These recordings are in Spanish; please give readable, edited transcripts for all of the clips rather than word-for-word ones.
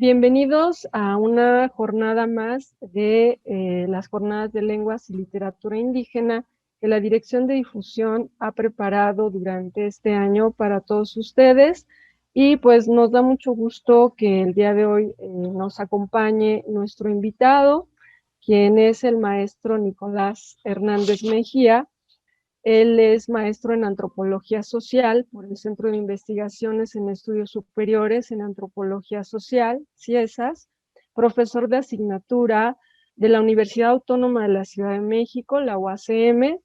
Bienvenidos a una jornada más de las jornadas de lenguas y literatura indígena que la Dirección de Difusión ha preparado durante este año para todos ustedes. Y pues nos da mucho gusto que el día de hoy nos acompañe nuestro invitado, quien es el maestro Nicolás Hernández Mejía. Él es maestro en antropología social por el Centro de Investigaciones en Estudios Superiores en Antropología Social, CIESAS, profesor de asignatura de la Universidad Autónoma de la Ciudad de México, la UACM,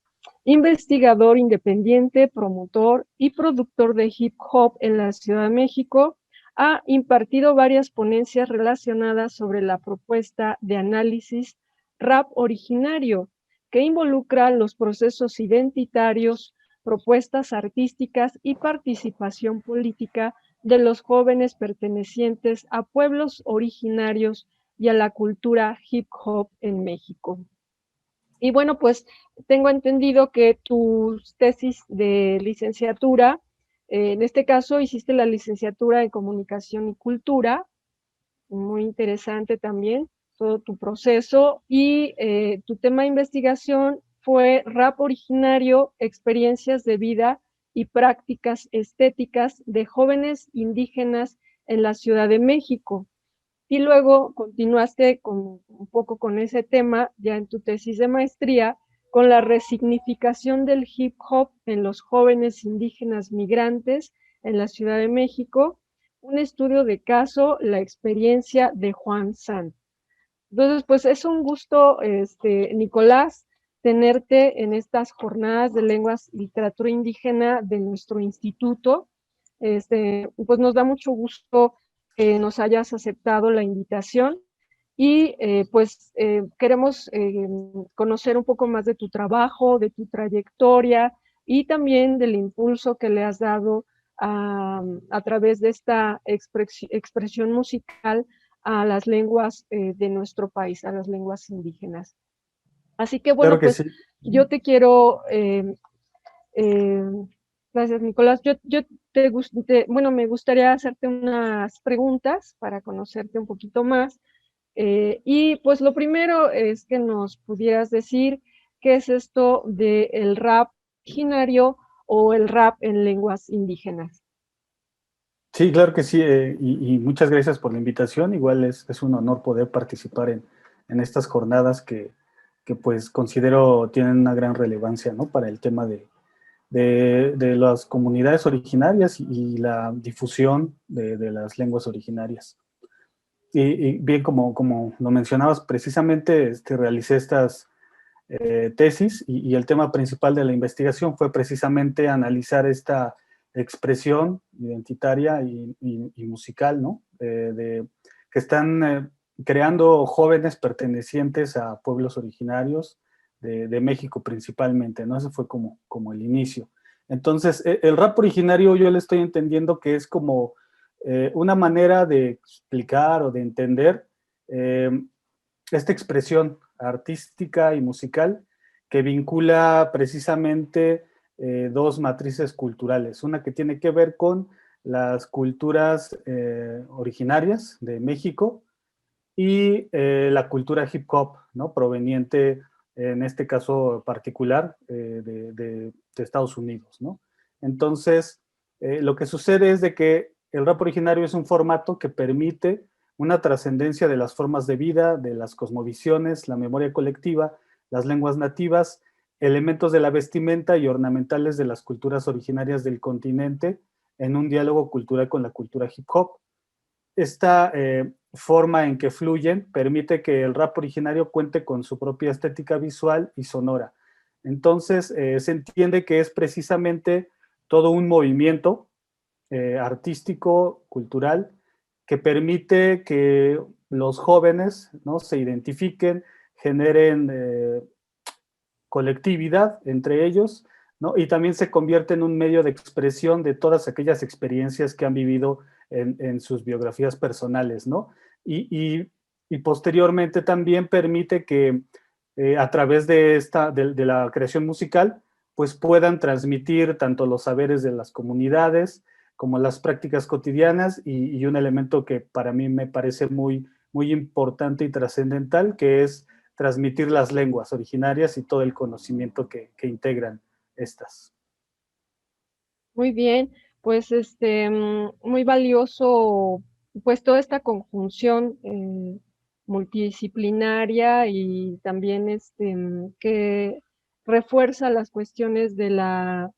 investigador independiente, promotor y productor de hip hop en la Ciudad de México. Ha impartido varias ponencias relacionadas sobre la propuesta de análisis rap originario, que involucra los procesos identitarios, propuestas artísticas y participación política de los jóvenes pertenecientes a pueblos originarios y a la cultura hip hop en México. Y bueno, pues tengo entendido que tu tesis de licenciatura, en este caso hiciste la licenciatura en Comunicación y Cultura, muy interesante también todo tu proceso, y tu tema de investigación fue rap originario, experiencias de vida y prácticas estéticas de jóvenes indígenas en la Ciudad de México. Y luego continuaste un poco con ese tema ya en tu tesis de maestría, con la resignificación del hip hop en los jóvenes indígenas migrantes en la Ciudad de México, un estudio de caso, la experiencia de Juan San. Entonces, pues es un gusto, Nicolás, tenerte en estas jornadas de lenguas y literatura indígena de nuestro instituto. Pues nos da mucho gusto que nos hayas aceptado la invitación y queremos conocer un poco más de tu trabajo, de tu trayectoria y también del impulso que le has dado a través de esta expresión musical a las lenguas de nuestro país, a las lenguas indígenas. Así que Claro bueno, que pues sí. yo te quiero, eh, gracias Nicolás, bueno, me gustaría hacerte unas preguntas para conocerte un poquito más. Y pues lo primero es que nos pudieras decir qué es esto del rap originario o el rap en lenguas indígenas. Sí, claro que sí, y muchas gracias por la invitación. Igual es un honor poder participar en estas jornadas que pues considero tienen una gran relevancia, ¿no? Para el tema de las comunidades originarias y la difusión de las lenguas originarias. Y bien, como lo mencionabas, precisamente realicé estas tesis y el tema principal de la investigación fue precisamente analizar esta expresión identitaria y musical, ¿no? Que están creando jóvenes pertenecientes a pueblos originarios de México principalmente, ¿no? Ese fue como el inicio. Entonces, el rap originario yo le estoy entendiendo que es como una manera de explicar o de entender eh, esta expresión artística y musical que vincula precisamente dos matrices culturales. Una que tiene que ver con las culturas originarias de México y la cultura hip hop, ¿no? Proveniente, en este caso particular, de Estados Unidos, ¿no? Entonces, lo que sucede es de que el rap originario es un formato que permite una trascendencia de las formas de vida, de las cosmovisiones, la memoria colectiva, las lenguas nativas, elementos de la vestimenta y ornamentales de las culturas originarias del continente en un diálogo cultural con la cultura hip hop. Esta forma en que fluyen permite que el rap originario cuente con su propia estética visual y sonora. Entonces, se entiende que es precisamente todo un movimiento artístico, cultural, que permite que los jóvenes, ¿no? Se identifiquen, generen colectividad entre ellos, ¿no? Y también se convierte en un medio de expresión de todas aquellas experiencias que han vivido en sus biografías personales, ¿no? Y, y, y posteriormente también permite que a través de la creación musical, pues puedan transmitir tanto los saberes de las comunidades, como las prácticas cotidianas y un elemento que para mí me parece muy, muy importante y trascendental, que es transmitir las lenguas originarias y todo el conocimiento que integran estas. Muy bien, pues muy valioso, pues toda esta conjunción multidisciplinaria y también que refuerza las cuestiones de la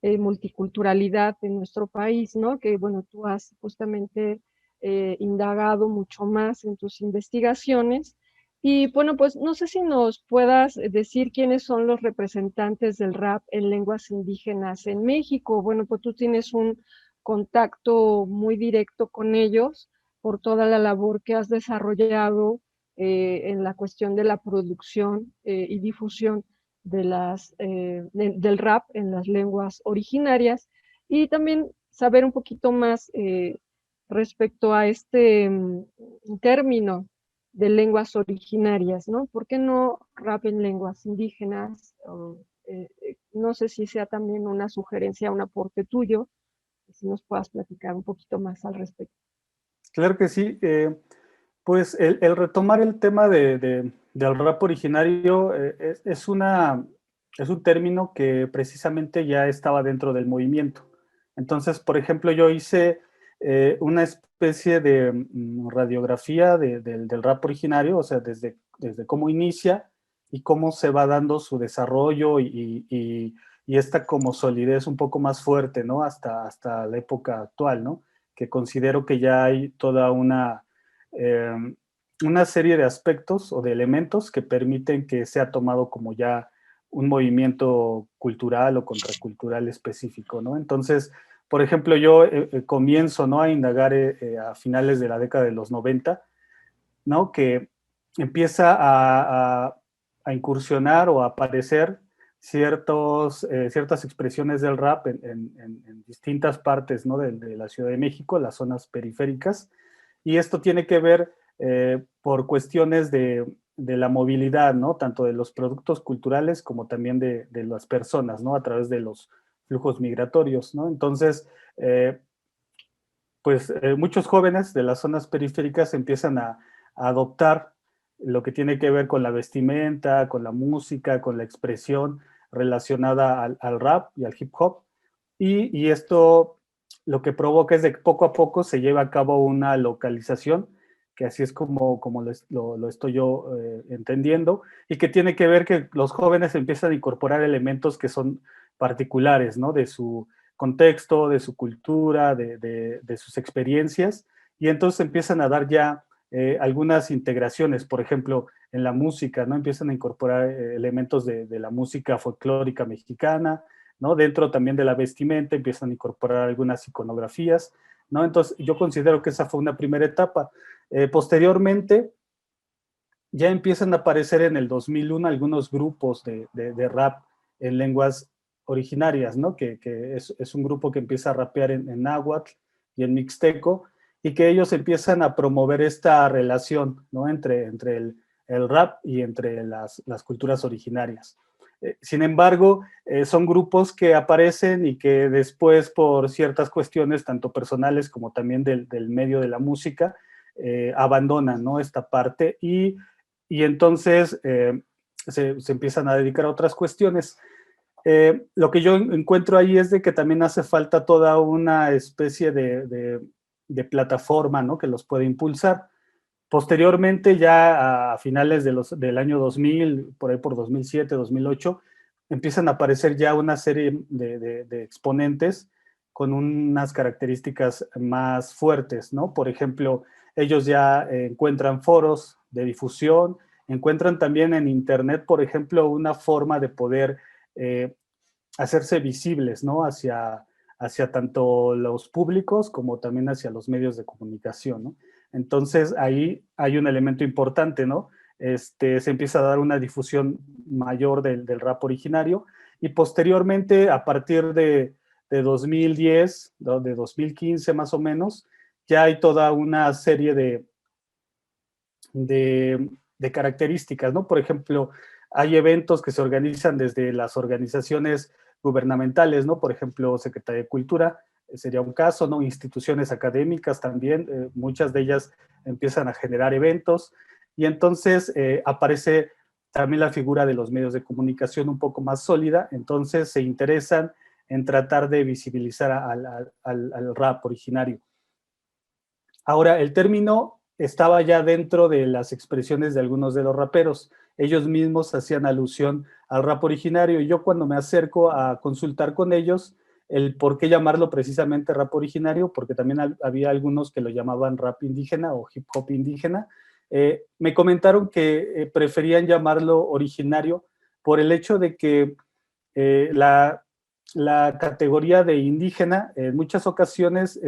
multiculturalidad en nuestro país, ¿no? Que bueno, tú has justamente indagado mucho más en tus investigaciones. Y bueno, pues no sé si nos puedas decir quiénes son los representantes del rap en lenguas indígenas en México. Bueno, pues tú tienes un contacto muy directo con ellos por toda la labor que has desarrollado en la cuestión de la producción y difusión del rap en las lenguas originarias y también saber un poquito más respecto a término de lenguas originarias, ¿no? ¿Por qué no rap en lenguas indígenas? No sé si sea también una sugerencia, un aporte tuyo, si nos puedas platicar un poquito más al respecto. Claro que sí. Pues el retomar el tema del rap originario es un término que precisamente ya estaba dentro del movimiento. Entonces, por ejemplo, yo hice una especie de radiografía del rap originario, o sea, desde cómo inicia y cómo se va dando su desarrollo y esta como solidez un poco más fuerte, ¿no? Hasta la época actual, ¿no? Que considero que ya hay toda eh, una serie de aspectos o de elementos que permiten que sea tomado como ya un movimiento cultural o contracultural específico, ¿no? Entonces, por ejemplo, yo comienzo, ¿no? A indagar a finales de la década de los 90, ¿no? Que empieza a incursionar o a aparecer ciertas expresiones del rap en distintas partes, ¿no? De la Ciudad de México, las zonas periféricas, y esto tiene que ver por cuestiones de la movilidad, ¿no? Tanto de los productos culturales como también de las personas, ¿no? A través de los flujos migratorios, ¿no? Entonces, pues muchos jóvenes de las zonas periféricas empiezan a adoptar lo que tiene que ver con la vestimenta, con la música, con la expresión relacionada al rap y al hip hop. Y esto lo que provoca es de que poco a poco se lleva a cabo una localización, que así es como lo estoy yo entendiendo, y que tiene que ver que los jóvenes empiezan a incorporar elementos que son particulares, ¿no? De su contexto, de su cultura, de sus experiencias, y entonces empiezan a dar ya algunas integraciones, por ejemplo, en la música, ¿no? Empiezan a incorporar elementos de la música folclórica mexicana, ¿no? Dentro también de la vestimenta empiezan a incorporar algunas iconografías, ¿no? Entonces yo considero que esa fue una primera etapa. Posteriormente ya empiezan a aparecer en el 2001 algunos grupos de rap en lenguas originarias, ¿no? Que es un grupo que empieza a rapear en náhuatl y en mixteco, y que ellos empiezan a promover esta relación, ¿no? Entre el rap y entre las culturas originarias. Sin embargo, son grupos que aparecen y que después, por ciertas cuestiones, tanto personales como también del medio de la música, abandonan, ¿no? Esta parte y entonces se empiezan a dedicar a otras cuestiones. Lo que yo encuentro ahí es de que también hace falta toda una especie de plataforma, ¿no? Que los puede impulsar. Posteriormente, ya a finales del año 2000, por ahí por 2007, 2008, empiezan a aparecer ya una serie de exponentes con unas características más fuertes, ¿no? Por ejemplo, ellos ya encuentran foros de difusión, encuentran también en Internet, por ejemplo, una forma de poder eh, hacerse visibles, ¿no? Hacia tanto los públicos como también hacia los medios de comunicación, ¿no? Entonces ahí hay un elemento importante, ¿no? Se empieza a dar una difusión mayor del rap originario y posteriormente a partir de 2010, de 2015 más o menos, ya hay toda una serie de características, ¿no? Por ejemplo, hay eventos que se organizan desde las organizaciones gubernamentales, ¿no? Por ejemplo, Secretaría de Cultura, sería un caso, ¿no? Instituciones académicas también, muchas de ellas empiezan a generar eventos, y entonces aparece también la figura de los medios de comunicación un poco más sólida, entonces se interesan en tratar de visibilizar al rap originario. Ahora, el término estaba ya dentro de las expresiones de algunos de los raperos. Ellos mismos hacían alusión al rap originario, y yo cuando me acerco a consultar con ellos el por qué llamarlo precisamente rap originario, porque también había algunos que lo llamaban rap indígena o hip hop indígena, me comentaron que preferían llamarlo originario por el hecho de que la categoría de indígena en muchas ocasiones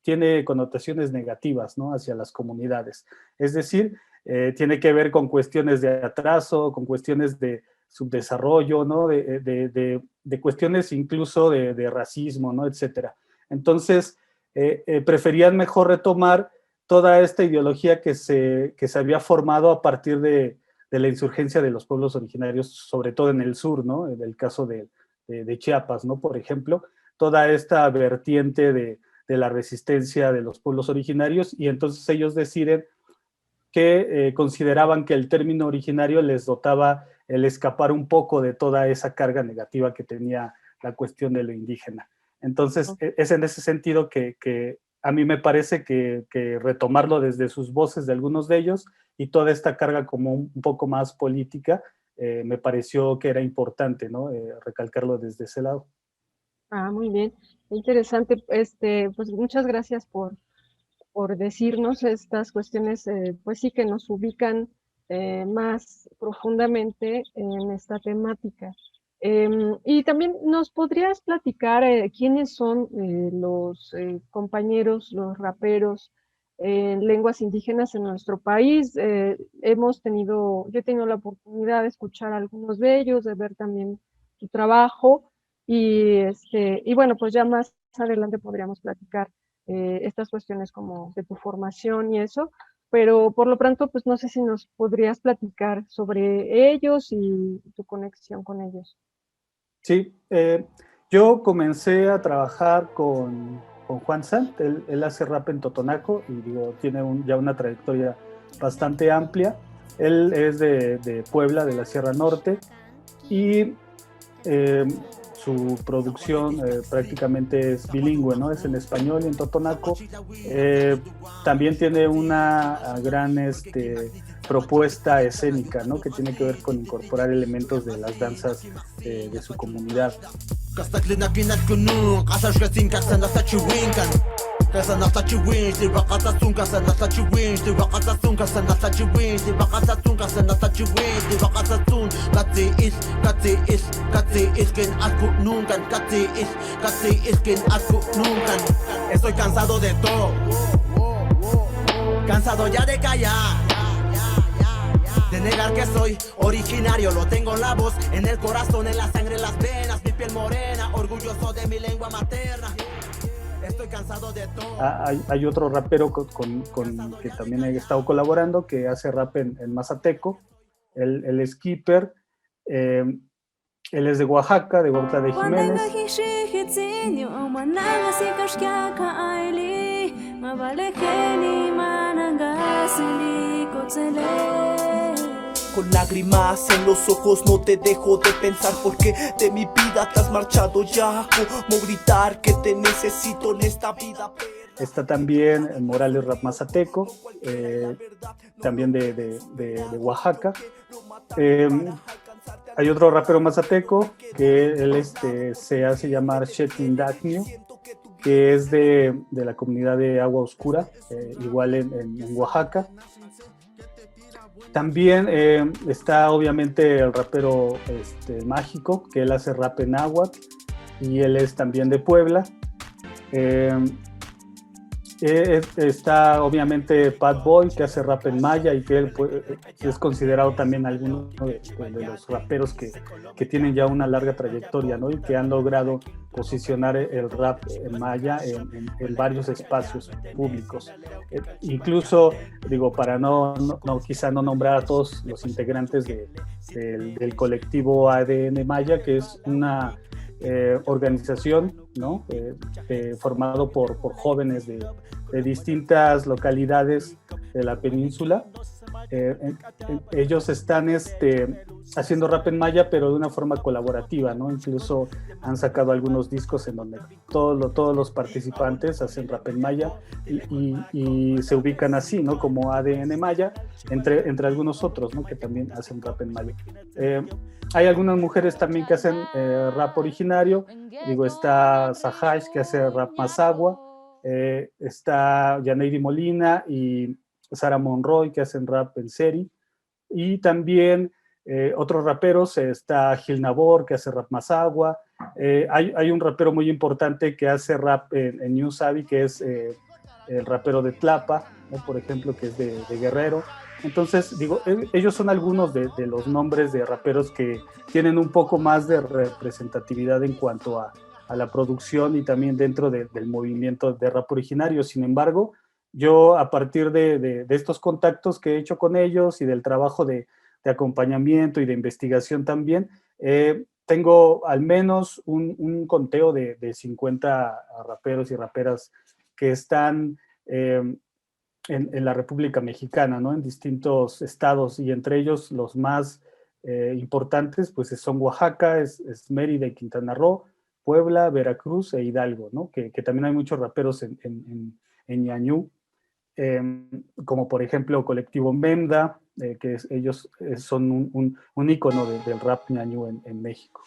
tiene connotaciones negativas, ¿no? Hacia las comunidades. Es decir, tiene que ver con cuestiones de atraso, con cuestiones de subdesarrollo, ¿no? De cuestiones incluso de racismo, ¿no? Etcétera. Entonces, preferían mejor retomar toda esta ideología que se había formado a partir de la insurgencia de los pueblos originarios, sobre todo en el sur, ¿no? En el caso de Chiapas, ¿no? Por ejemplo, toda esta vertiente de la resistencia de los pueblos originarios, y entonces ellos deciden que consideraban que el término originario les dotaba el escapar un poco de toda esa carga negativa que tenía la cuestión de lo indígena. Entonces, es en ese sentido que a mí me parece que retomarlo desde sus voces de algunos de ellos, y toda esta carga como un poco más política, me pareció que era importante, ¿no? Recalcarlo desde ese lado. Muy bien, interesante. Pues muchas gracias por decirnos estas cuestiones, pues sí que nos ubican más profundamente en esta temática. Y también nos podrías platicar quiénes son los compañeros, los raperos en lenguas indígenas en nuestro país. Yo he tenido la oportunidad de escuchar a algunos de ellos, de ver también tu trabajo, y bueno, pues ya más adelante podríamos platicar estas cuestiones como de tu formación y eso, pero por lo pronto, pues no sé si nos podrías platicar sobre ellos y tu conexión con ellos. Sí, yo comencé a trabajar con Juan Sant. Él hace rap en Totonaco y digo, tiene ya una trayectoria bastante amplia. Él es de Puebla, de la Sierra Norte, y su producción prácticamente es bilingüe, ¿no? Es en español y en Totonaco. También tiene una gran propuesta escénica, ¿no? Que tiene que ver con incorporar elementos de las danzas de su comunidad. Estoy cansado de todo, cansado ya de callar, de negar que soy originario. Lo tengo en la voz, en el corazón, en la sangre, en las venas, mi piel morena, orgulloso de mi lengua materna. Estoy cansado de todo. Hay otro rapero con que también he estado colaborando, que hace rap en mazateco. Él es Keeper. Él es de Oaxaca, de Huautla de Jiménez. Con lágrimas en los ojos no te dejo de pensar, porque de mi vida te has marchado ya. Como gritar que te necesito en esta vida. Está también Morales Rap Mazateco, también de Oaxaca. Hay otro rapero mazateco que él se hace llamar Shetin Dagnio, que es de la comunidad de Agua Oscura, igual en Oaxaca. También está obviamente el rapero Mágico, que él hace rap en náhuatl, y él es también de Puebla. Está obviamente Pat Boy, que hace rap en maya y que él es considerado también alguno de los raperos que tienen ya una larga trayectoria, ¿no? Y que han logrado posicionar el rap en maya en varios espacios públicos. Incluso, digo, para quizá no nombrar a todos los integrantes del colectivo ADN Maya, que es una organización ¿no? Formado por jóvenes de distintas localidades de la península. Ellos están haciendo rap en maya, pero de una forma colaborativa, ¿no? Incluso han sacado algunos discos en donde todos los participantes hacen rap en maya y se ubican así, ¿no? Como ADN Maya, entre algunos otros, ¿no? Que también hacen rap en maya. Hay algunas mujeres también que hacen rap originario. Digo, está Sahash, que hace rap mazagua, está Yaneidi Molina y Sara Monroy, que hacen rap en seri, y también otros raperos, está Gil Nabor, que hace rap mazagua, hay un rapero muy importante que hace rap en New Sabi, que es el rapero de Tlapa, ¿no? Por ejemplo, que es de Guerrero. Entonces, digo, ellos son algunos de los nombres de raperos que tienen un poco más de representatividad en cuanto a la producción y también dentro del movimiento de rap originario. Sin embargo, yo a partir de estos contactos que he hecho con ellos y del trabajo de acompañamiento y de investigación también, tengo al menos un conteo de 50 raperos y raperas que están en la República Mexicana, ¿no? En distintos estados, y entre ellos los más importantes pues son Oaxaca, es Mérida y Quintana Roo, Puebla, Veracruz e Hidalgo, ¿no? Que también hay muchos raperos en ñañú, como por ejemplo Colectivo Memda, que ellos son un ícono del rap ñañú en México.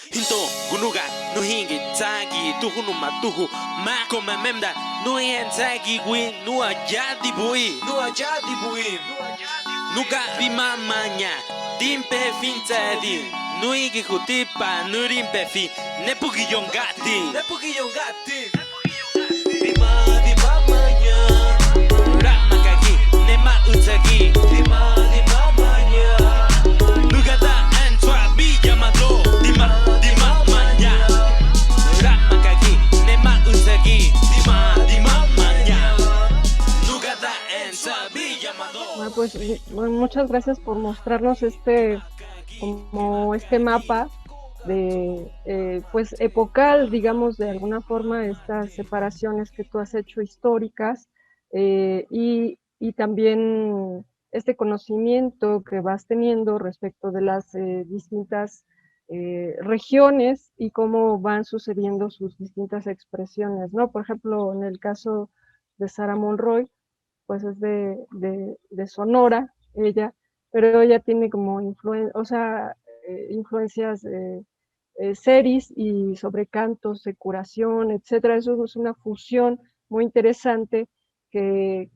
Bueno, pues muchas gracias por mostrarnos este mapa de pues epocal, digamos, de alguna forma, estas separaciones que tú has hecho históricas, y también este conocimiento que vas teniendo respecto de las distintas regiones y cómo van sucediendo sus distintas expresiones, ¿no? Por ejemplo, en el caso de Sara Monroy, pues es de Sonora, ella, pero ella tiene como influencias seris y sobre cantos de curación, etcétera. Eso es una fusión muy interesante que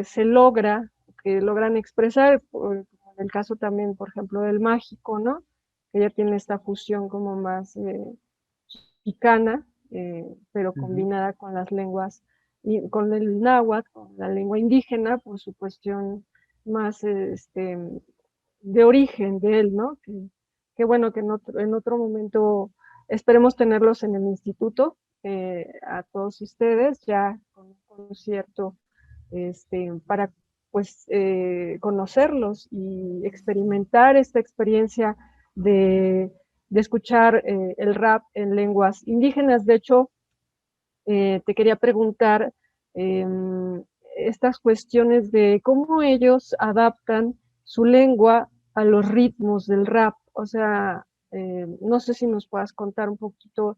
se logra, que logran expresar, en el caso también, por ejemplo, del mágico, ¿no? Ella tiene esta fusión como más mexicana, pero combinada con las lenguas, y con el náhuatl, con la lengua indígena, por su cuestión más de origen de él, ¿no? Que bueno, que en otro momento esperemos tenerlos en el instituto, a todos ustedes, ya con un concierto para pues conocerlos y experimentar esta experiencia de escuchar el rap en lenguas indígenas. De hecho, te quería preguntar estas cuestiones de cómo ellos adaptan su lengua a los ritmos del rap. O sea, no sé si nos puedas contar un poquito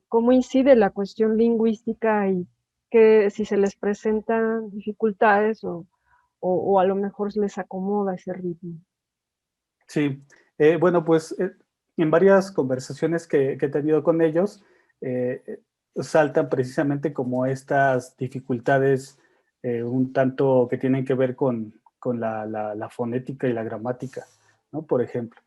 cómo incide la cuestión lingüística y que si se les presentan dificultades o a lo mejor les acomoda ese ritmo. Sí, bueno, pues en varias conversaciones que he tenido con ellos, saltan precisamente como estas dificultades un tanto que tienen que ver con la fonética y la gramática, ¿no? Por ejemplo,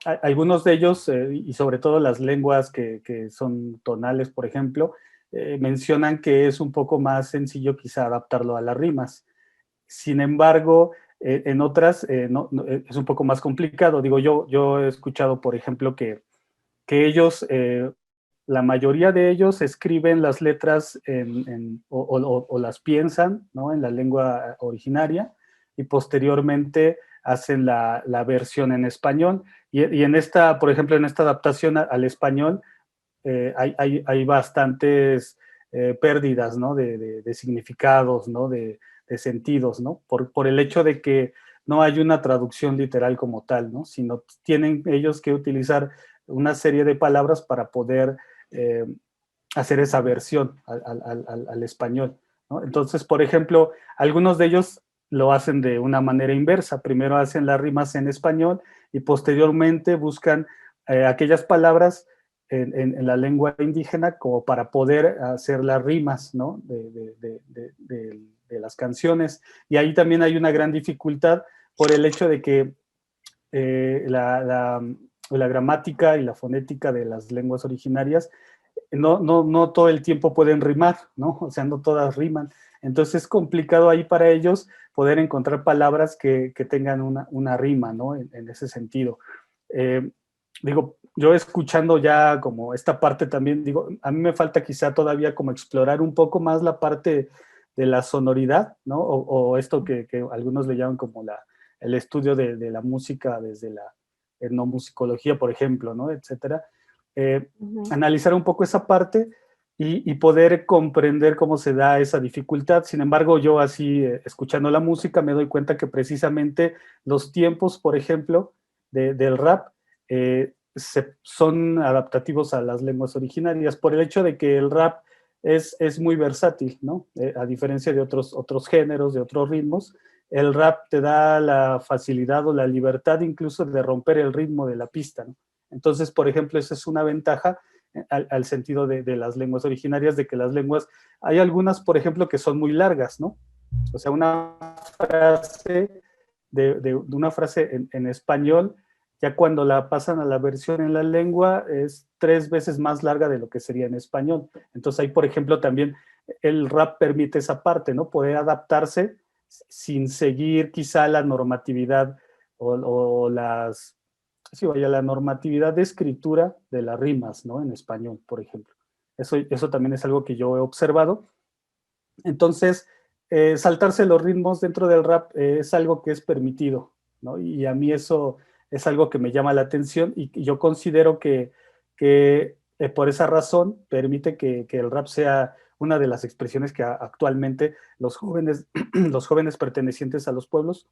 algunos de ellos, y sobre todo las lenguas que son tonales, por ejemplo, mencionan que es un poco más sencillo quizá adaptarlo a las rimas. Sin embargo, en otras no, es un poco más complicado. Digo, yo he escuchado, por ejemplo, que ellos, la mayoría de ellos escriben las letras o las piensan, ¿no? En la lengua originaria, y posteriormente hacen la versión en español. Y en esta, por ejemplo, en esta adaptación al español, hay bastantes pérdidas, ¿no? de significados, ¿no? de sentidos, ¿no? Por el hecho de que no hay una traducción literal como tal, ¿no? Sino tienen ellos que utilizar una serie de palabras para poder hacer esa versión al español, ¿no? Entonces, por ejemplo, algunos de ellos lo hacen de una manera inversa. Primero hacen las rimas en español y posteriormente buscan aquellas palabras en la lengua indígena como para poder hacer las rimas, ¿no? de las canciones. Y ahí también hay una gran dificultad por el hecho de que la gramática y la fonética de las lenguas originarias no todo el tiempo pueden rimar, ¿no? O sea, no todas riman. Entonces es complicado ahí para ellos poder encontrar palabras que tengan una rima, ¿no? En ese sentido. Digo, yo escuchando ya como esta parte también, digo, a mí me falta quizá todavía como explorar un poco más la parte de la sonoridad, ¿no? O esto que algunos le llaman como el estudio de la música desde la etnomusicología, por ejemplo, ¿no? Etcétera. Analizar un poco esa parte y poder comprender cómo se da esa dificultad. Sin embargo, yo así, escuchando la música, me doy cuenta que precisamente los tiempos, por ejemplo, del rap, son adaptativos a las lenguas originarias, por el hecho de que el rap es muy versátil, ¿no? A diferencia de otros géneros, de otros ritmos, el rap te da la facilidad o la libertad incluso de romper el ritmo de la pista, ¿no? Entonces, por ejemplo, esa es una ventaja al sentido de las lenguas originarias, de que las lenguas, hay algunas, por ejemplo, que son muy largas, ¿no? O sea, una frase una frase en español, ya cuando la pasan a la versión en la lengua, es 3 veces más larga de lo que sería en español. Entonces ahí, por ejemplo, también el rap permite esa parte, ¿no? Poder adaptarse sin seguir quizá la normatividad o las... Sí, vaya, la normatividad de escritura de las rimas, ¿no? En español, por ejemplo. Eso también es algo que yo he observado. Entonces, saltarse los ritmos dentro del rap es algo que es permitido, ¿no? Y a mí eso es algo que me llama la atención y yo considero que por esa razón permite que el rap sea una de las expresiones que actualmente los jóvenes, los jóvenes pertenecientes a los pueblos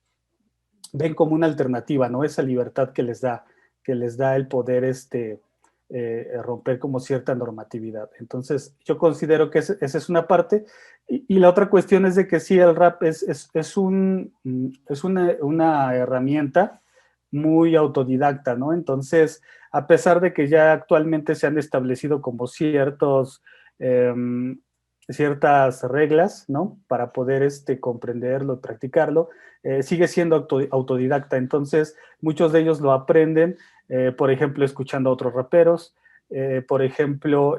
ven como una alternativa, ¿no? Esa libertad que les da el poder romper como cierta normatividad. Entonces, yo considero que esa es una parte. Y la otra cuestión es de que sí, el rap es una herramienta muy autodidacta, ¿no? Entonces, a pesar de que ya actualmente se han establecido como ciertas reglas, ¿no? Para poder comprenderlo y practicarlo, sigue siendo autodidacta. Entonces, muchos de ellos lo aprenden, por ejemplo, escuchando a otros raperos, por ejemplo,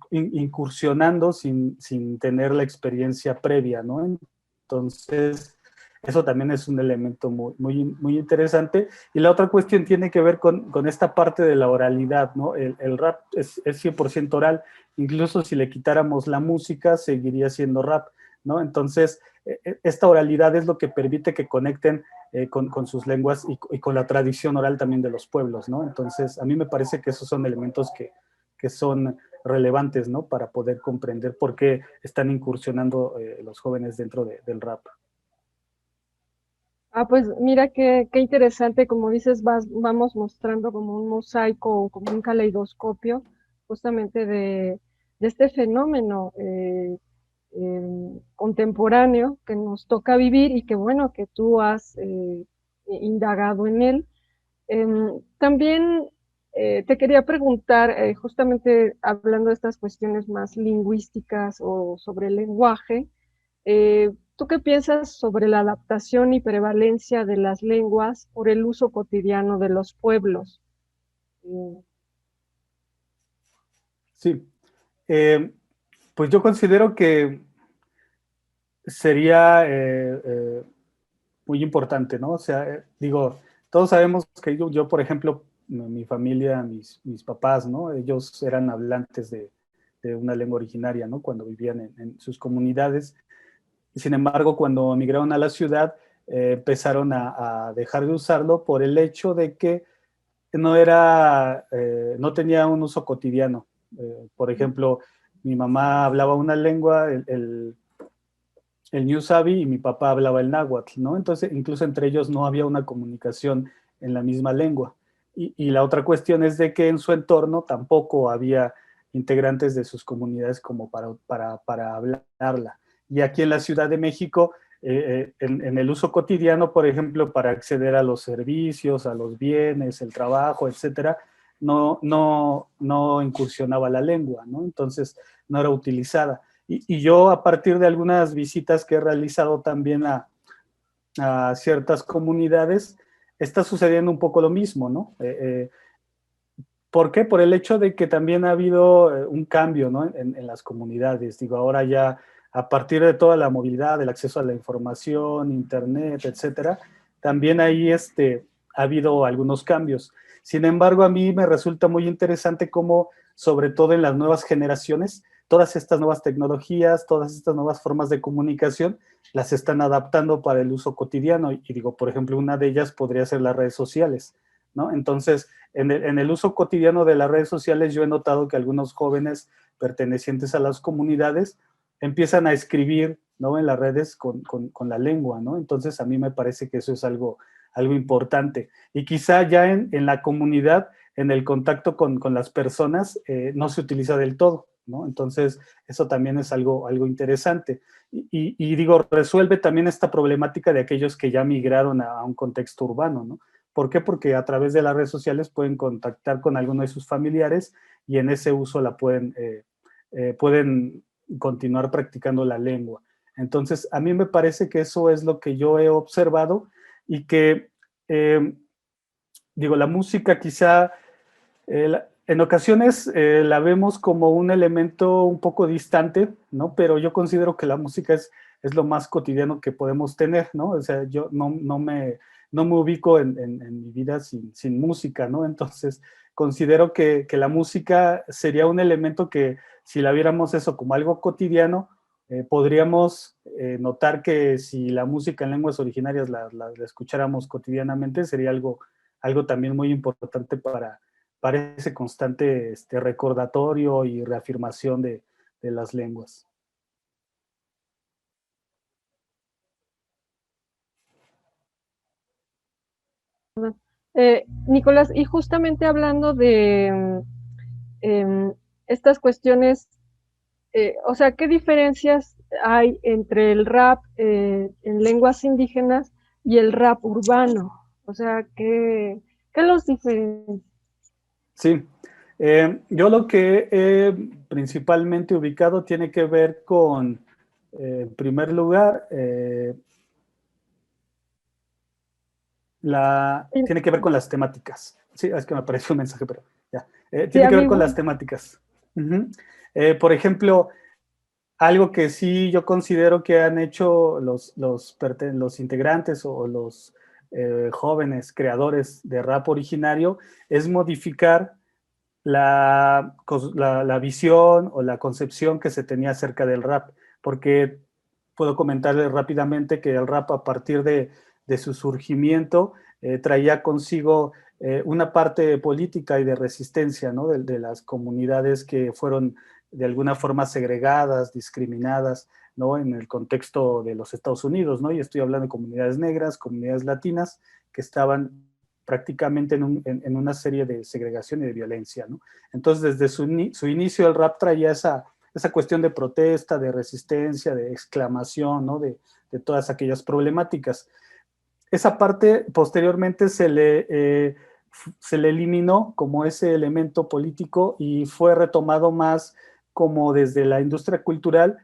incursionando sin tener la experiencia previa, ¿no? Entonces, eso también es un elemento muy interesante. Y la otra cuestión tiene que ver con esta parte de la oralidad, ¿no? El rap es 100% oral. Incluso si le quitáramos la música, seguiría siendo rap, ¿no? Entonces, esta oralidad es lo que permite que conecten con sus lenguas y con la tradición oral también de los pueblos, ¿no? Entonces, a mí me parece que esos son elementos que son relevantes, ¿no? Para poder comprender por qué están incursionando los jóvenes dentro del rap. Pues mira qué interesante, como dices, vamos mostrando como un mosaico, como un caleidoscopio, justamente de este fenómeno contemporáneo que nos toca vivir y que bueno, que tú has indagado en él. También te quería preguntar, justamente hablando de estas cuestiones más lingüísticas o sobre el lenguaje, ¿tú qué piensas sobre la adaptación y prevalencia de las lenguas por el uso cotidiano de los pueblos? Sí, pues yo considero que sería muy importante, ¿no? O sea, digo, todos sabemos que yo, por ejemplo, mi familia, mis papás, ¿no? Ellos eran hablantes de una lengua originaria, ¿no? Cuando vivían en sus comunidades. Sin embargo, cuando emigraron a la ciudad, empezaron a dejar de usarlo por el hecho de que no tenía un uso cotidiano. Por ejemplo, mi mamá hablaba una lengua, el New Sabi, y mi papá hablaba el náhuatl, ¿no? Entonces, incluso entre ellos no había una comunicación en la misma lengua. Y la otra cuestión es de que en su entorno tampoco había integrantes de sus comunidades como para hablarla. Y aquí en la Ciudad de México, en el uso cotidiano, por ejemplo, para acceder a los servicios, a los bienes, el trabajo, etcétera, no incursionaba la lengua, ¿no? Entonces, no era utilizada. Y yo, a partir de algunas visitas que he realizado también a ciertas comunidades, está sucediendo un poco lo mismo, ¿no? ¿Por qué? Por el hecho de que también ha habido un cambio, ¿no? En las comunidades. Digo, ahora ya, a partir de toda la movilidad, el acceso a la información, internet, etcétera, también ahí ha habido algunos cambios. Sin embargo, a mí me resulta muy interesante cómo, sobre todo en las nuevas generaciones, todas estas nuevas tecnologías, todas estas nuevas formas de comunicación, las están adaptando para el uso cotidiano. Y digo, por ejemplo, una de ellas podría ser las redes sociales, ¿no? Entonces, en el uso cotidiano de las redes sociales, yo he notado que algunos jóvenes pertenecientes a las comunidades empiezan a escribir, ¿no? En las redes con la lengua, ¿no? Entonces, a mí me parece que eso es algo importante. Y quizá ya en la comunidad, en el contacto con las personas, no se utiliza del todo, ¿no? Entonces, eso también es algo interesante. Y digo, resuelve también esta problemática de aquellos que ya migraron a un contexto urbano, ¿no? ¿Por qué? Porque a través de las redes sociales pueden contactar con alguno de sus familiares y en ese uso pueden continuar practicando la lengua. Entonces, a mí me parece que eso es lo que yo he observado y que, digo, la música quizá en ocasiones la vemos como un elemento un poco distante, ¿no? Pero yo considero que la música es lo más cotidiano que podemos tener, ¿no? O sea, yo no me ubico en mi vida sin música, ¿no? Entonces, considero que la música sería un elemento que, si la viéramos eso como algo cotidiano, podríamos notar que si la música en lenguas originarias la escucháramos cotidianamente, sería algo también muy importante para ese constante recordatorio y reafirmación de las lenguas. Nicolás, y justamente hablando de estas cuestiones, o sea, ¿qué diferencias hay entre el rap en lenguas indígenas y el rap urbano? O sea, ¿qué los diferencia? Sí, yo lo que he principalmente ubicado tiene que ver con, en primer lugar, tiene que ver con las temáticas. Sí, es que me apareció un mensaje, pero ya. Tiene que ver con las temáticas. Por ejemplo, algo que sí yo considero que han hecho los integrantes o los jóvenes creadores de rap originario es modificar la visión o la concepción que se tenía acerca del rap, porque puedo comentarles rápidamente que el rap, a partir de su surgimiento, traía consigo una parte política y de resistencia, ¿no? de las comunidades que fueron de alguna forma segregadas, discriminadas, ¿no? En el contexto de los Estados Unidos, ¿no? Y estoy hablando de comunidades negras, comunidades latinas, que estaban prácticamente en una serie de segregación y de violencia, ¿no? Entonces, desde su inicio, el rap traía esa cuestión de protesta, de resistencia, de exclamación, ¿no? De todas aquellas problemáticas. Esa parte posteriormente se le eliminó como ese elemento político y fue retomado más como desde la industria cultural,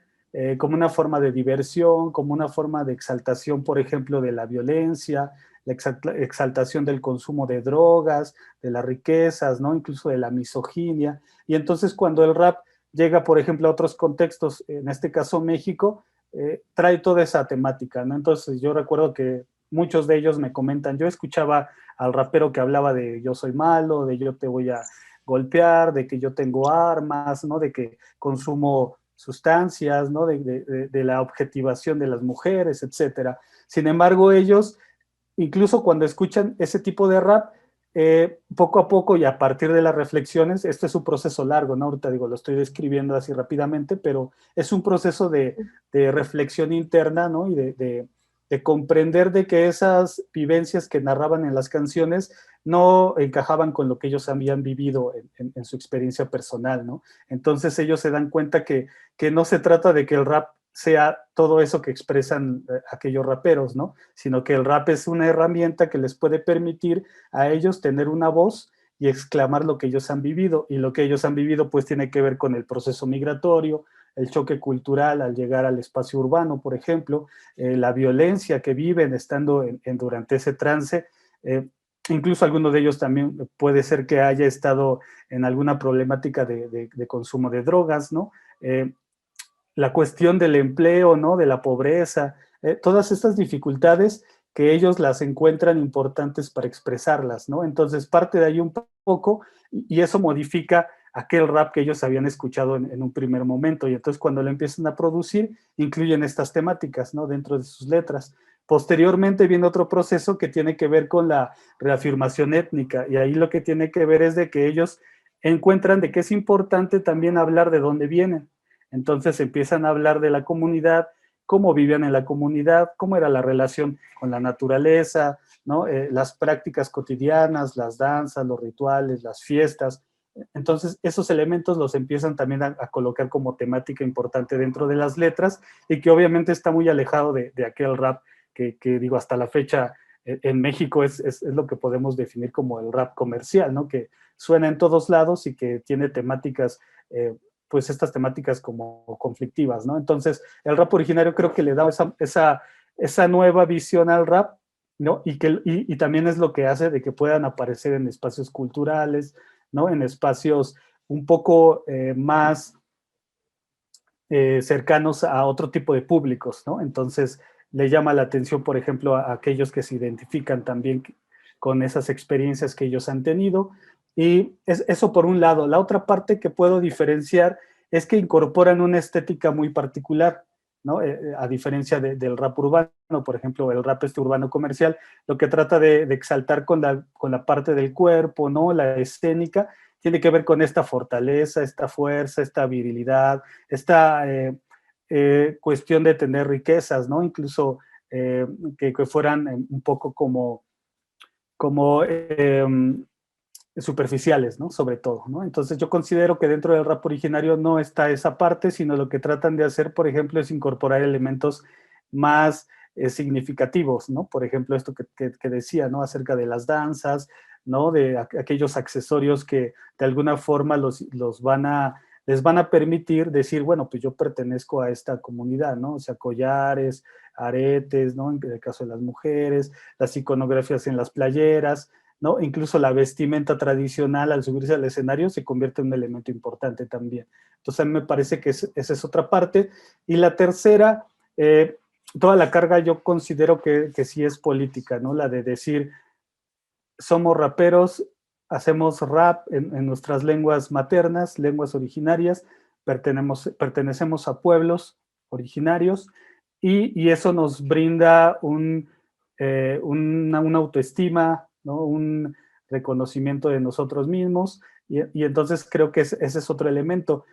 como una forma de diversión, como una forma de exaltación, por ejemplo, de la violencia, la exaltación del consumo de drogas, de las riquezas, ¿no? Incluso de la misoginia. Y entonces, cuando el rap llega, por ejemplo, a otros contextos, en este caso México, trae toda esa temática, ¿no? Entonces, yo recuerdo que muchos de ellos me comentan, yo escuchaba al rapero que hablaba de yo soy malo, de yo te voy a golpear, de que yo tengo armas, ¿no? De que consumo sustancias, ¿no? De la objetivación de las mujeres, etcétera. Sin embargo, ellos, incluso cuando escuchan ese tipo de rap, poco a poco y a partir de las reflexiones, esto es un proceso largo, ¿no? Ahorita digo, lo estoy describiendo así rápidamente, pero es un proceso de reflexión interna, ¿no? Y de comprender de que esas vivencias que narraban en las canciones no encajaban con lo que ellos habían vivido en su experiencia personal, ¿no? Entonces ellos se dan cuenta que no se trata de que el rap sea todo eso que expresan aquellos raperos, ¿no? Sino que el rap es una herramienta que les puede permitir a ellos tener una voz y exclamar lo que ellos han vivido. Y lo que ellos han vivido pues tiene que ver con el proceso migratorio, el choque cultural al llegar al espacio urbano, por ejemplo, la violencia que viven estando durante ese trance. Incluso alguno de ellos también puede ser que haya estado en alguna problemática de consumo de drogas, ¿no? La cuestión del empleo, ¿no? De la pobreza, todas estas dificultades que ellos las encuentran importantes para expresarlas, ¿no? Entonces parte de ahí un poco y eso modifica aquel rap que ellos habían escuchado en un primer momento y entonces cuando lo empiezan a producir incluyen estas temáticas, ¿no? Dentro de sus letras. Posteriormente viene otro proceso que tiene que ver con la reafirmación étnica y ahí lo que tiene que ver es de que ellos encuentran de que es importante también hablar de dónde vienen. Entonces empiezan a hablar de la comunidad, cómo vivían en la comunidad, cómo era la relación con la naturaleza, ¿no? Las prácticas cotidianas, las danzas, los rituales, las fiestas. Entonces esos elementos los empiezan también a colocar como temática importante dentro de las letras y que obviamente está muy alejado de aquel rap que digo hasta la fecha en México es lo que podemos definir como el rap comercial, ¿no? Que suena en todos lados y que tiene temáticas pues estas temáticas como conflictivas, ¿no? Entonces, el rap originario creo que le da esa nueva visión al rap, ¿no? Y también es lo que hace de que puedan aparecer en espacios culturales, ¿no? En espacios un poco más cercanos a otro tipo de públicos, ¿no? Entonces, le llama la atención, por ejemplo, a aquellos que se identifican también con esas experiencias que ellos han tenido, y eso por un lado. La otra parte que puedo diferenciar es que incorporan una estética muy particular, ¿no? A diferencia del rap urbano, por ejemplo, el rap urbano comercial, lo que trata de exaltar con la parte del cuerpo, ¿no? La escénica, tiene que ver con esta fortaleza, esta fuerza, esta virilidad, esta cuestión de tener riquezas, ¿no? Incluso que fueran un poco como superficiales, ¿no? Sobre todo, ¿no? Entonces yo considero que dentro del rap originario no está esa parte, sino lo que tratan de hacer, por ejemplo, es incorporar elementos más significativos, ¿no? Por ejemplo, esto que decía, ¿no? Acerca de las danzas, ¿no? De aquellos accesorios que de alguna forma les van a permitir decir, bueno, pues yo pertenezco a esta comunidad, ¿no? O sea, collares, aretes, ¿no? En el caso de las mujeres, las iconografías en las playeras, ¿no? Incluso la vestimenta tradicional al subirse al escenario se convierte en un elemento importante también. Entonces a mí me parece que esa es otra parte. Y la tercera, toda la carga yo considero que sí es política, ¿no? La de decir, somos raperos, hacemos rap en nuestras lenguas maternas, lenguas originarias, pertenecemos a pueblos originarios y eso nos brinda una autoestima, ¿no? Un reconocimiento de nosotros mismos y entonces creo que ese es otro elemento.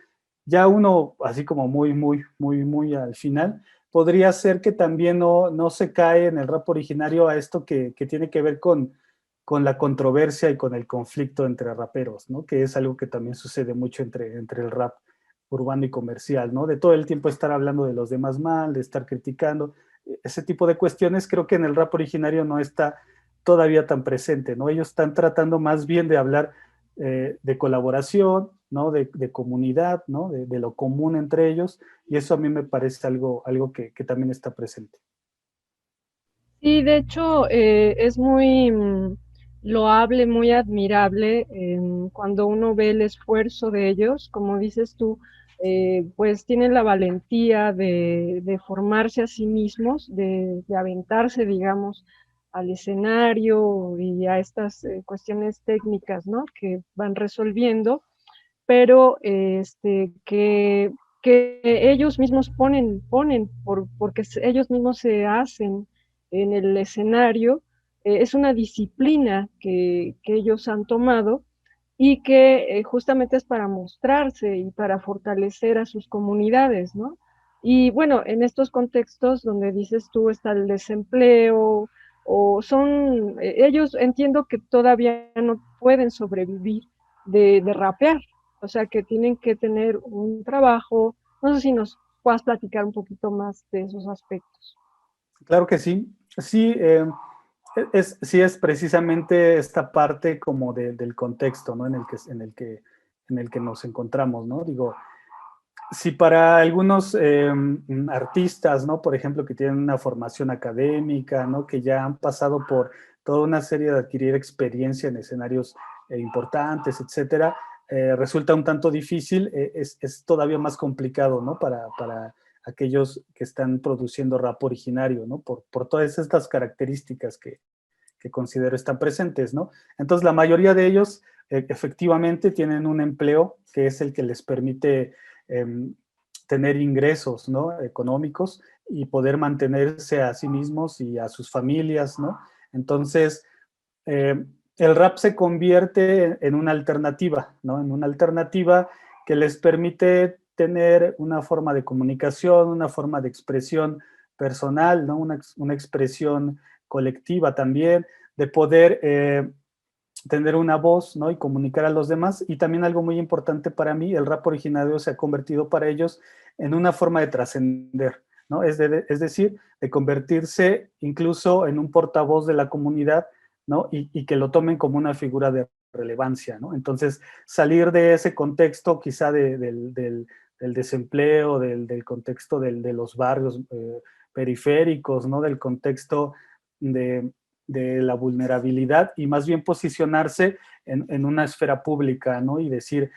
Ya uno, así como muy al final, podría ser que también no se cae en el rap originario a esto que tiene que ver con la controversia y con el conflicto entre raperos, ¿no? Que es algo que también sucede mucho entre el rap urbano y comercial, ¿no? De todo el tiempo estar hablando de los demás mal, de estar criticando, ese tipo de cuestiones creo que en el rap originario no está todavía tan presente, ¿no? Ellos están tratando más bien de hablar de colaboración, ¿no? De comunidad, ¿no? De lo común entre ellos, y eso a mí me parece algo que también está presente. Sí, de hecho, es muy loable, muy admirable cuando uno ve el esfuerzo de ellos, como dices tú, pues tienen la valentía de formarse a sí mismos, de aventarse, digamos, al escenario y a estas cuestiones técnicas, ¿no? Que van resolviendo, pero que ellos mismos ponen porque ellos mismos se hacen en el escenario, es una disciplina que ellos han tomado y que justamente es para mostrarse y para fortalecer a sus comunidades, ¿no? Y bueno, en estos contextos donde dices tú está el desempleo, o son, ellos entiendo que todavía no pueden sobrevivir de rapear, o sea que tienen que tener un trabajo. No sé si nos puedas platicar un poquito más de esos aspectos. Claro que sí. Sí, sí es precisamente esta parte como del contexto, ¿no? En el que nos encontramos, ¿no? Digo, si para algunos artistas, ¿no? Por ejemplo, que tienen una formación académica, ¿no? Que ya han pasado por toda una serie de adquirir experiencia en escenarios importantes, etcétera, resulta un tanto difícil, es todavía más complicado, ¿no? Para aquellos que están produciendo rap originario, ¿no? Por todas estas características que considero están presentes, ¿no? Entonces, la mayoría de ellos efectivamente tienen un empleo que es el que les permite tener ingresos, ¿no? Económicos y poder mantenerse a sí mismos y a sus familias, ¿no? Entonces, el rap se convierte en una alternativa, ¿no? En una alternativa que les permite tener una forma de comunicación, una forma de expresión personal, ¿no? Una expresión colectiva también, de poder tener una voz, ¿no? Y comunicar a los demás. Y también algo muy importante para mí, el rap originario se ha convertido para ellos en una forma de trascender, ¿no? Es decir, de convertirse incluso en un portavoz de la comunidad, ¿no? Y que lo tomen como una figura de relevancia, ¿no? Entonces, salir de ese contexto quizá del desempleo, del contexto de los barrios periféricos, ¿no? Del contexto de la vulnerabilidad y más bien posicionarse en una esfera pública, ¿no? Y decir,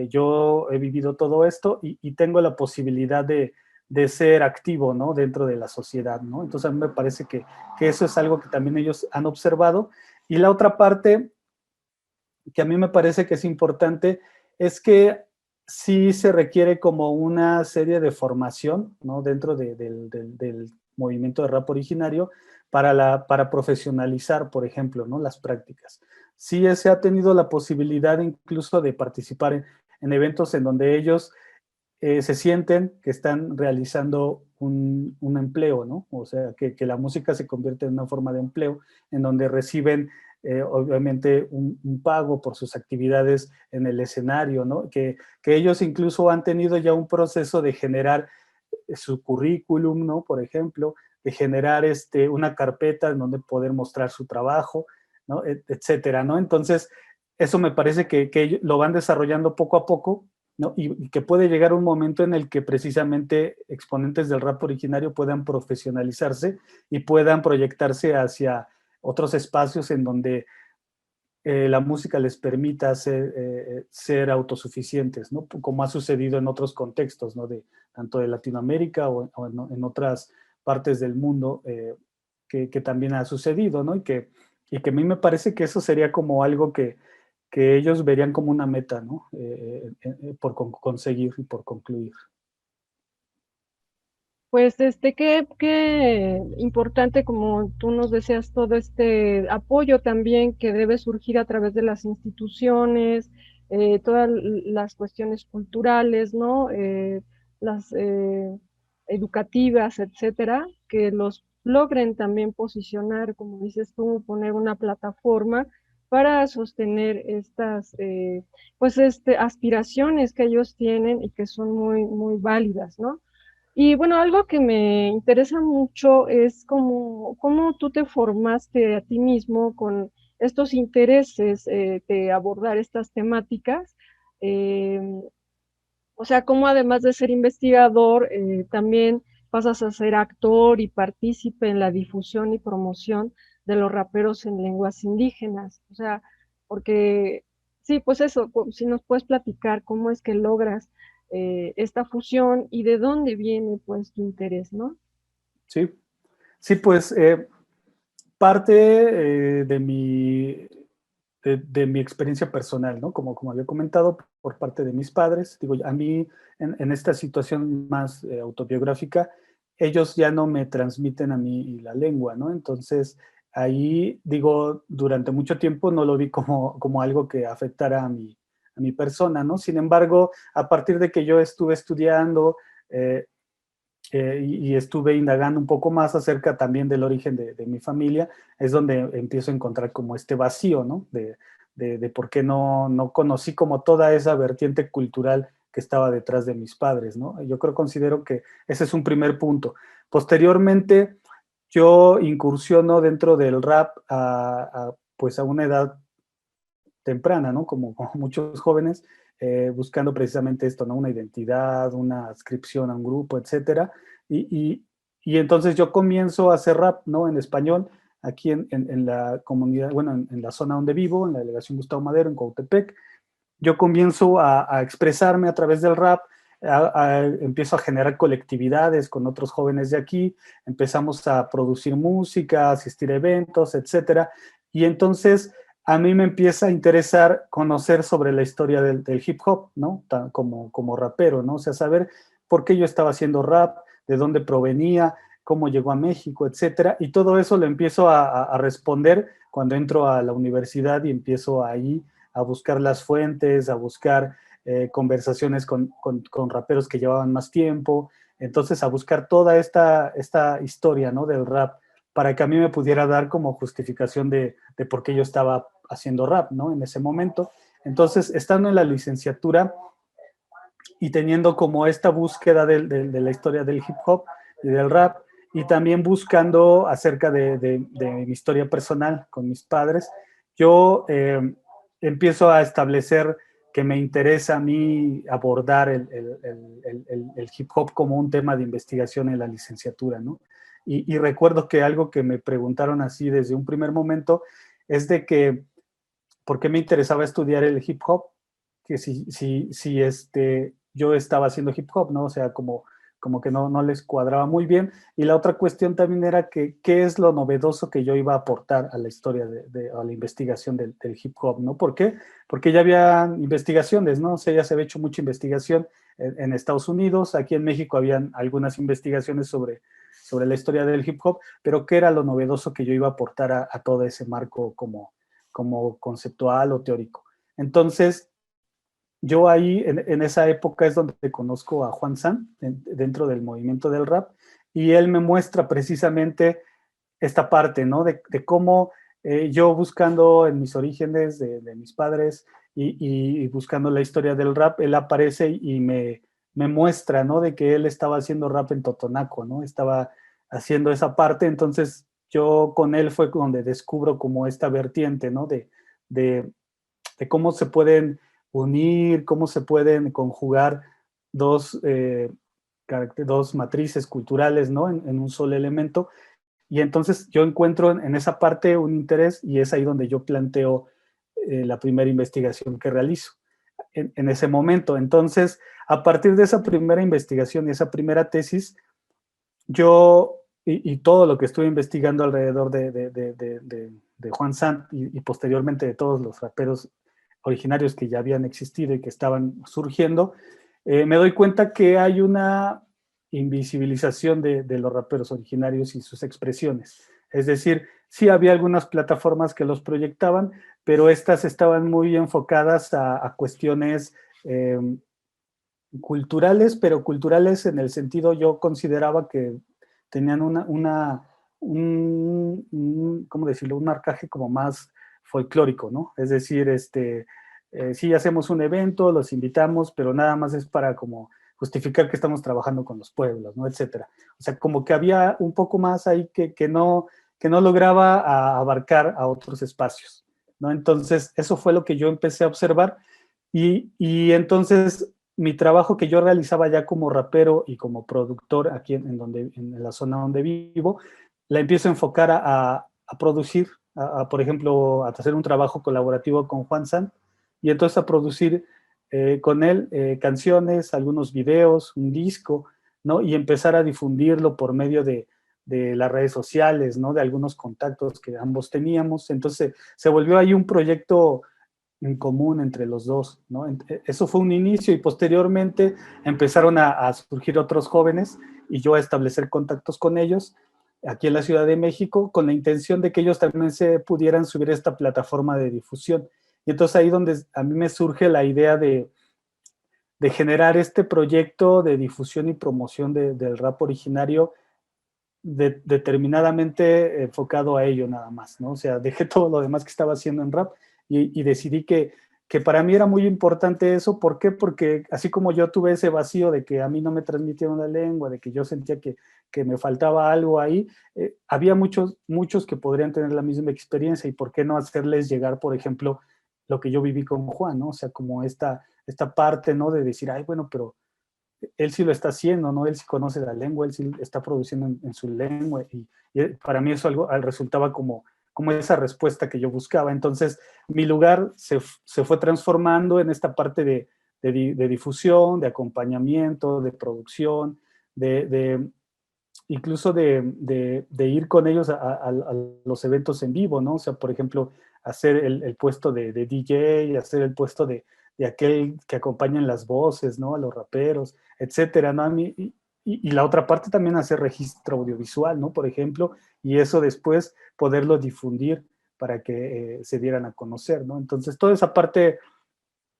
yo he vivido todo esto y tengo la posibilidad de ser activo, ¿no? Dentro de la sociedad, ¿no? Entonces a mí me parece que eso es algo que también ellos han observado. Y la otra parte que a mí me parece que es importante es que sí se requiere como una serie de formación, ¿no? Dentro del movimiento de rap originario para profesionalizar, por ejemplo, ¿no? Las prácticas. Sí se ha tenido la posibilidad incluso de participar en eventos en donde ellos se sienten que están realizando un empleo, ¿no? O sea, que la música se convierte en una forma de empleo en donde reciben obviamente un pago por sus actividades en el escenario, ¿no? Que ellos incluso han tenido ya un proceso de generar su currículum, ¿no? Por ejemplo, de generar una carpeta en donde poder mostrar su trabajo, ¿no? Etcétera, ¿no? Entonces, eso me parece que ellos lo van desarrollando poco a poco, ¿no? Y que puede llegar un momento en el que precisamente exponentes del rap originario puedan profesionalizarse y puedan proyectarse hacia otros espacios en donde la música les permita ser autosuficientes, ¿no? Como ha sucedido en otros contextos, ¿no? Tanto de Latinoamérica o en otras partes del mundo que también ha sucedido, ¿no? Y que a mí me parece que eso sería como algo que ellos verían como una meta, ¿no? Por conseguir y por concluir. Pues qué importante, como tú nos deseas, todo este apoyo también que debe surgir a través de las instituciones, todas las cuestiones culturales, ¿no? Las educativas, etcétera, que los logren también posicionar, como dices tú, poner una plataforma para sostener estas pues aspiraciones que ellos tienen y que son muy, muy válidas, ¿no? Y bueno, algo que me interesa mucho es cómo tú te formaste a ti mismo con estos intereses de abordar estas temáticas. eh, o sea, cómo además de ser investigador, también pasas a ser actor y partícipe en la difusión y promoción de los raperos en lenguas indígenas. O sea, porque sí, pues eso, si nos puedes platicar cómo es que logras esta fusión y de dónde viene pues tu interés, ¿no? Sí, sí, pues parte de mi experiencia personal, ¿no? Como había comentado, por parte de mis padres. Digo, a mí en esta situación más autobiográfica, ellos ya no me transmiten a mí la lengua, ¿no? Entonces, ahí, digo, durante mucho tiempo no lo vi como algo que afectara a mi persona, ¿no? Sin embargo, a partir de que yo estuve estudiando y estuve indagando un poco más acerca también del origen de mi familia, es donde empiezo a encontrar como este vacío, ¿no? De por qué no conocí como toda esa vertiente cultural que estaba detrás de mis padres, ¿no? Yo considero que ese es un primer punto. Posteriormente, yo incursiono dentro del rap pues a una edad temprana, ¿no? Como muchos jóvenes, buscando precisamente esto, ¿no? Una identidad, una adscripción a un grupo, etcétera. Y entonces yo comienzo a hacer rap, ¿no? En español, aquí en la comunidad, bueno, en la zona donde vivo, en la delegación Gustavo Madero, en Cuautepec. Yo comienzo a expresarme a través del rap, empiezo a generar colectividades con otros jóvenes de aquí, empezamos a producir música, asistir a eventos, etcétera. Y entonces a mí me empieza a interesar conocer sobre la historia del hip hop, ¿no? Como rapero, ¿no? O sea, saber por qué yo estaba haciendo rap, de dónde provenía, cómo llegó a México, etcétera. Y todo eso lo empiezo a responder cuando entro a la universidad y empiezo ahí a buscar las fuentes, a buscar conversaciones con raperos que llevaban más tiempo, entonces a buscar toda esta historia, ¿no? Del rap, para que a mí me pudiera dar como justificación de por qué yo estaba haciendo rap, ¿no? En ese momento. Entonces, estando en la licenciatura y teniendo como esta búsqueda de la historia del hip hop y del rap, y también buscando acerca de mi historia personal con mis padres, yo empiezo a establecer que me interesa a mí abordar el hip hop como un tema de investigación en la licenciatura, ¿no? Y recuerdo que algo que me preguntaron así desde un primer momento es de que, ¿por qué me interesaba estudiar el hip hop? Que si yo estaba haciendo hip hop, ¿no? O sea, como que no les cuadraba muy bien. Y la otra cuestión también era que qué es lo novedoso que yo iba a aportar a la historia, a la investigación del hip hop, ¿no? ¿Por qué? Porque ya había investigaciones, ¿no? O sea, ya se había hecho mucha investigación en Estados Unidos, aquí en México habían algunas investigaciones sobre la historia del hip hop, pero qué era lo novedoso que yo iba a aportar a todo ese marco como conceptual o teórico. Entonces, yo ahí, en esa época es donde conozco a Juan San, dentro del movimiento del rap, y él me muestra precisamente esta parte, ¿no? De cómo yo buscando en mis orígenes de mis padres y buscando la historia del rap, él aparece y me muestra, ¿no? De que él estaba haciendo rap en Totonaco, ¿no? Estaba haciendo esa parte, entonces yo con él fue donde descubro como esta vertiente, ¿no? De cómo se pueden unir, cómo se pueden conjugar dos matrices culturales, ¿no? En un solo elemento. Y entonces yo encuentro en esa parte un interés y es ahí donde yo planteo la primera investigación que realizo en ese momento. Entonces, a partir de esa primera investigación y esa primera tesis, yo y todo lo que estuve investigando alrededor de Juan Sant y posteriormente de todos los raperos originarios que ya habían existido y que estaban surgiendo, me doy cuenta que hay una invisibilización de los raperos originarios y sus expresiones. Es decir, sí había algunas plataformas que los proyectaban, pero estas estaban muy enfocadas a cuestiones culturales, pero culturales en el sentido, yo consideraba que tenían ¿cómo decirlo? Un marcaje como más folclórico, ¿no? Es decir, sí hacemos un evento, los invitamos, pero nada más es para como justificar que estamos trabajando con los pueblos, ¿no? Etcétera. O sea, como que había un poco más ahí que no lograba abarcar a otros espacios, ¿no? Entonces, eso fue lo que yo empecé a observar y entonces mi trabajo que yo realizaba ya como rapero y como productor aquí en la zona donde vivo, la empiezo a enfocar a producir, por ejemplo, a hacer un trabajo colaborativo con Juan San, y entonces a producir con él canciones, algunos videos, un disco, ¿no? Y empezar a difundirlo por medio de las redes sociales, ¿no? De algunos contactos que ambos teníamos. Entonces se volvió ahí un proyecto en común entre los dos, ¿no? Eso fue un inicio y posteriormente empezaron a surgir otros jóvenes y yo a establecer contactos con ellos aquí en la Ciudad de México, con la intención de que ellos también se pudieran subir a esta plataforma de difusión. Y entonces ahí donde a mí me surge la idea de generar este proyecto de difusión y promoción del rap originario determinadamente enfocado a ello nada más, ¿no? O sea, dejé todo lo demás que estaba haciendo en rap y decidí que para mí era muy importante eso. ¿Por qué? Porque así como yo tuve ese vacío de que a mí no me transmitieron la lengua, de que yo sentía que me faltaba algo ahí, había muchos que podrían tener la misma experiencia, y por qué no hacerles llegar, por ejemplo, lo que yo viví con Juan, ¿no? O sea, como esta parte, ¿no? De decir, ay, bueno, pero él sí lo está haciendo, ¿no? Él sí conoce la lengua, él sí está produciendo en su lengua, y para mí eso resultaba como esa respuesta que yo buscaba. Entonces, mi lugar se fue transformando en esta parte de difusión, de acompañamiento, de producción, incluso de ir con ellos a los eventos en vivo, ¿no? O sea, por ejemplo, hacer el puesto de DJ, hacer el puesto de aquel que acompaña en las voces, ¿no? A los raperos, etcétera, ¿no? Y la otra parte también hacer registro audiovisual, ¿no? Por ejemplo, y eso después poderlo difundir para que se dieran a conocer, ¿no? Entonces, toda esa parte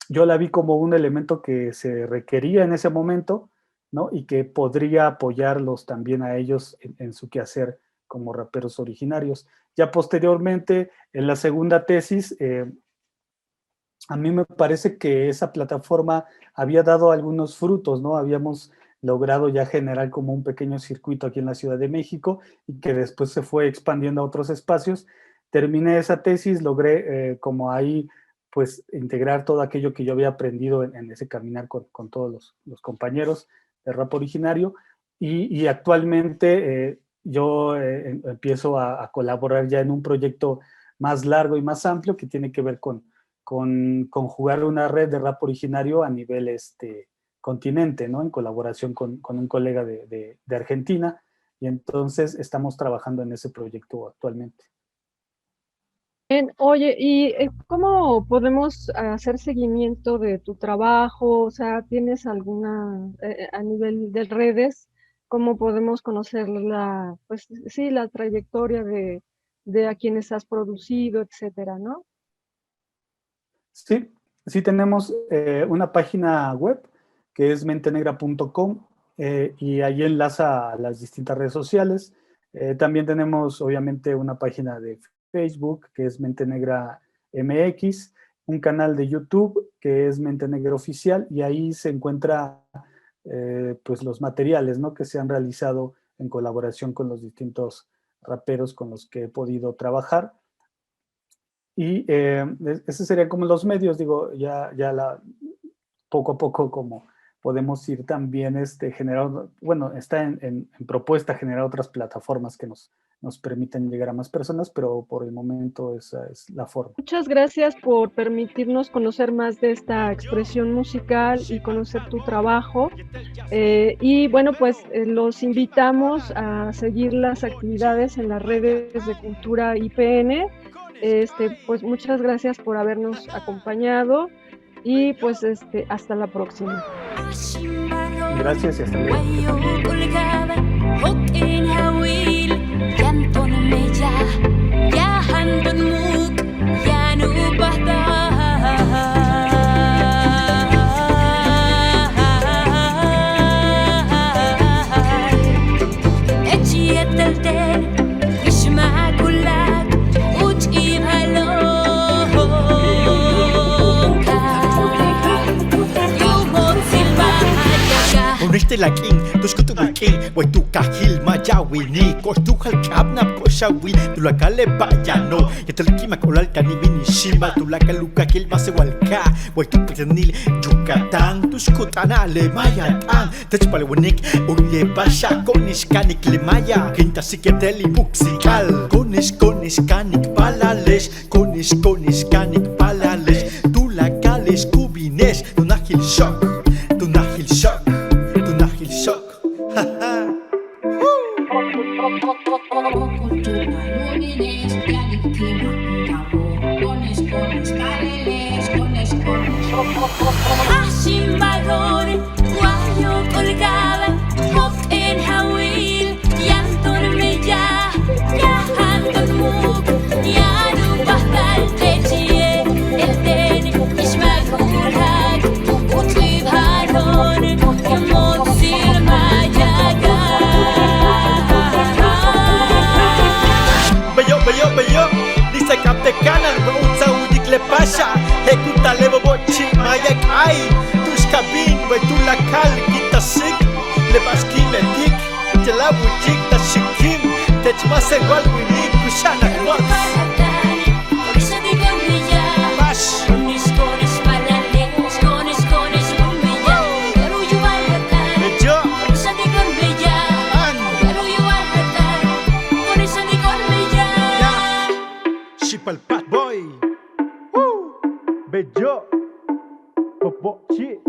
yo la vi como un elemento que se requería en ese momento, ¿no? Y que podría apoyarlos también a ellos en su quehacer como raperos originarios. Ya posteriormente, en la segunda tesis, a mí me parece que esa plataforma había dado algunos frutos, ¿no? Habíamos logrado ya generar como un pequeño circuito aquí en la Ciudad de México, y que después se fue expandiendo a otros espacios. Terminé esa tesis, logré como ahí pues integrar todo aquello que yo había aprendido en ese caminar con todos los compañeros de rap originario, y actualmente yo empiezo a colaborar ya en un proyecto más largo y más amplio que tiene que ver con jugar una red de rap originario a nivel continente, ¿no? En colaboración con un colega de Argentina, y entonces estamos trabajando en ese proyecto actualmente. Bien, oye, ¿y cómo podemos hacer seguimiento de tu trabajo? O sea, ¿tienes alguna, a nivel de redes, cómo podemos conocer pues sí, la trayectoria de a quienes has producido, etcétera, ¿no? Sí tenemos una página web que es mentenegra.com, y ahí enlaza a las distintas redes sociales. También tenemos obviamente una página de Facebook que es Mente Negra MX, un canal de YouTube que es Mente Negra Oficial, y ahí se encuentra pues los materiales, ¿no? Que se han realizado en colaboración con los distintos raperos con los que he podido trabajar. Y esos serían como los medios, digo, poco a poco como podemos ir también generando, bueno, está en propuesta generar otras plataformas que nos permitan llegar a más personas, pero por el momento esa es la forma. Muchas gracias por permitirnos conocer más de esta expresión musical y conocer tu trabajo. Y bueno, pues los invitamos a seguir las actividades en las redes de Cultura IPN. Pues muchas gracias por habernos acompañado, y pues hasta la próxima. Gracias y hasta luego. La king, tus kutu wikin, wai tu kahil majawini, kos tu halkabna koshawi, tu la kale bayano, ya te liki makolal kani binishima, tu la kaluka kil masewalka, wai tu petenil Yucatán, tus kutana le mayatan, techpale wanik, unye basha konish kanik le maya, quinta psiquedeli muxical, konish kanik palales, konish kanik palales, tu la kales kubines, tu nahil shock. Guayo colgada, en Hawil, llanto me llama. Wey tu la cal kita sik Le baski me tik Jela wujik ta shikim Tech mas igual winik Kushana kwats Por eso digo brillar Bash Con mis cones paralelos Con brillar Pero yo al retar Bejo Por eso digo brillar An Pero yo al retar Por eso digo brillar Shipal Pat Boy Bejo Popo Chi